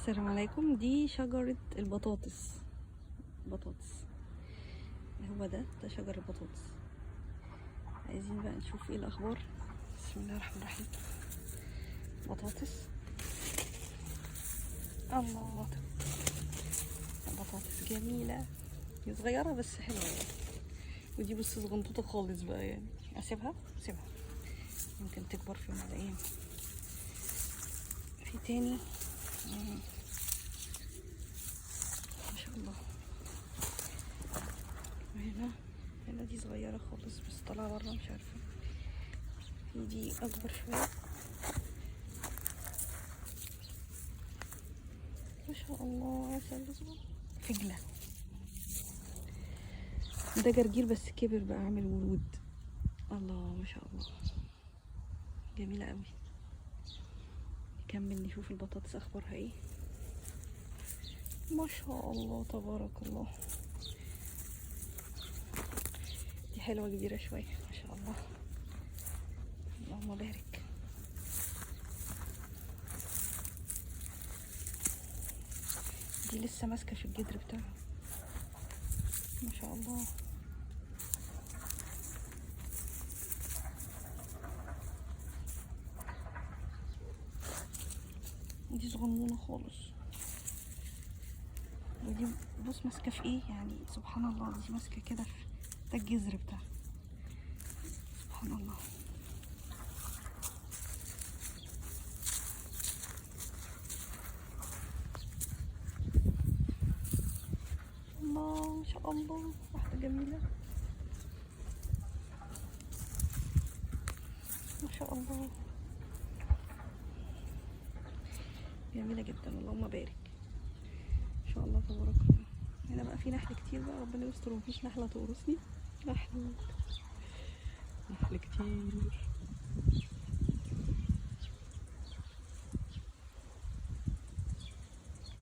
السلام عليكم. دي شجرة البطاطس. هو ده شجر البطاطس. عايزين بقى نشوف ايه الاخبار. بسم الله الرحمن الرحيم. بطاطس، الله، بطاطس جميلة، هي صغيرة بس حلوة يعني. ودي بص صغنطوطة خالص بقى يعني. اسيبها يمكن تكبر في يوم من الايام. في تاني ما شاء الله. هنا دي صغيرة خالص بس طالعة برا، مش عارفة. في دي اكبر شوية ما شاء الله. عسل فجلة. ده جرجير بس كبر بقى، عامل ورود. الله ما شاء الله، جميلة قوي. نكمل نشوف البطاطس اخبارها ايه. ما شاء الله تبارك الله، دي حلوة كبيرة شوية ما شاء الله. اللهم بارك. دي لسه ماسكة في الجدر بتاعها ما شاء الله. دي صغنونة خالص. ودي بص ماسكة في ايه يعني، سبحان الله. دي ماسكة كده في ده الجذر بتاعها، سبحان الله. الله ما شاء الله، واحدة جميلة ما شاء الله، جميلة جدا. اللهم بارك ما شاء الله تبارك الله. هنا بقى في نحل كتير بقى، ربنا يستر ومفيش نحلة تقرصني. نحل كتير.